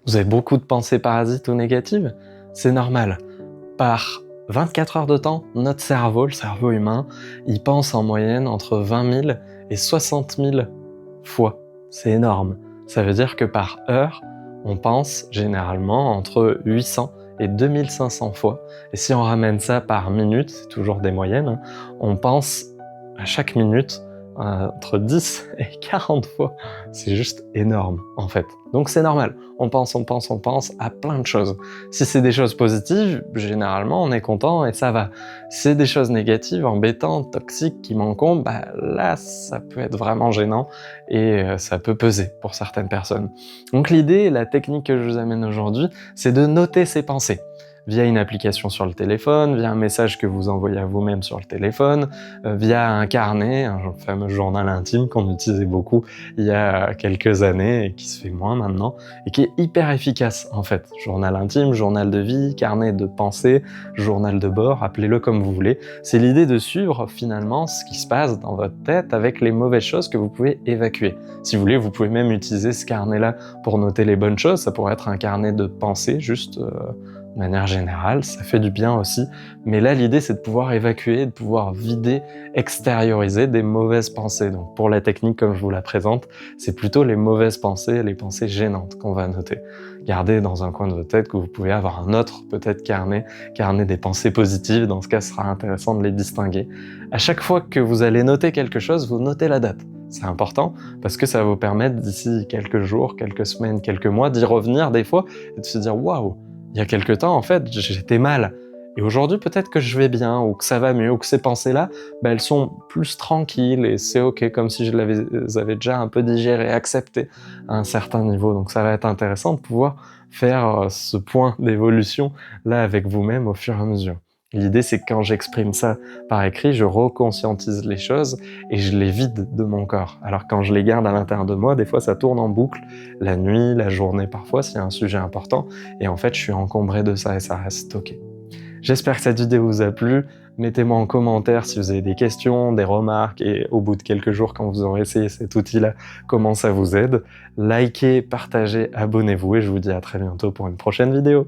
Vous avez beaucoup de pensées parasites ou négatives? C'est normal. Par 24 heures de temps, notre cerveau, le cerveau humain, il pense en moyenne entre 20 000 et 60 000 fois. C'est énorme. Ça veut dire que par heure, on pense généralement entre 800 et 2500 fois. Et si on ramène ça par minute, c'est toujours des moyennes, hein, on pense à chaque minute entre 10 et 40 fois. C'est juste énorme, en fait. Donc c'est normal. On pense à plein de choses. Si c'est des choses positives, généralement, on est content et ça va. Si c'est des choses négatives, embêtantes, toxiques, qui m'encombrent, bah là, ça peut être vraiment gênant et ça peut peser pour certaines personnes. Donc l'idée, la technique que je vous amène aujourd'hui, c'est de noter ses pensées via une application sur le téléphone, via un message que vous envoyez à vous-même sur le téléphone, via un carnet, un fameux journal intime qu'on utilisait beaucoup il y a quelques années et qui se fait moins maintenant, et qui est hyper efficace en fait. Journal intime, journal de vie, carnet de pensée, journal de bord, appelez-le comme vous voulez. C'est l'idée de suivre finalement ce qui se passe dans votre tête avec les mauvaises choses que vous pouvez évacuer. Si vous voulez, vous pouvez même utiliser ce carnet-là pour noter les bonnes choses. Ça pourrait être un carnet de pensée, juste de manière générale, ça fait du bien aussi. Mais là, l'idée, c'est de pouvoir évacuer, de pouvoir vider, extérioriser des mauvaises pensées. Donc pour la technique, comme je vous la présente, c'est plutôt les mauvaises pensées, les pensées gênantes qu'on va noter. Gardez dans un coin de votre tête que vous pouvez avoir un autre, peut-être carnet des pensées positives. Dans ce cas, ce sera intéressant de les distinguer. À chaque fois que vous allez noter quelque chose, vous notez la date. C'est important parce que ça va vous permettre d'ici quelques jours, quelques semaines, quelques mois, d'y revenir des fois et de se dire « Waouh, il y a quelque temps, en fait, j'étais mal. Et aujourd'hui, peut-être que je vais bien, ou que ça va mieux, ou que ces pensées-là, bah, elles sont plus tranquilles et c'est ok, comme si je les avais déjà un peu digérées, acceptées à un certain niveau. Donc ça va être intéressant de pouvoir faire ce point d'évolution là avec vous-même au fur et à mesure. L'idée, c'est que quand j'exprime ça par écrit, je reconscientise les choses et je les vide de mon corps. Alors quand je les garde à l'intérieur de moi, des fois ça tourne en boucle, la nuit, la journée parfois, s'il y a un sujet important, et en fait je suis encombré de ça et ça reste stocké. J'espère que cette vidéo vous a plu. Mettez-moi en commentaire si vous avez des questions, des remarques, et au bout de quelques jours, quand vous aurez essayé cet outil-là, comment ça vous aide. Likez, partagez, abonnez-vous, et je vous dis à très bientôt pour une prochaine vidéo.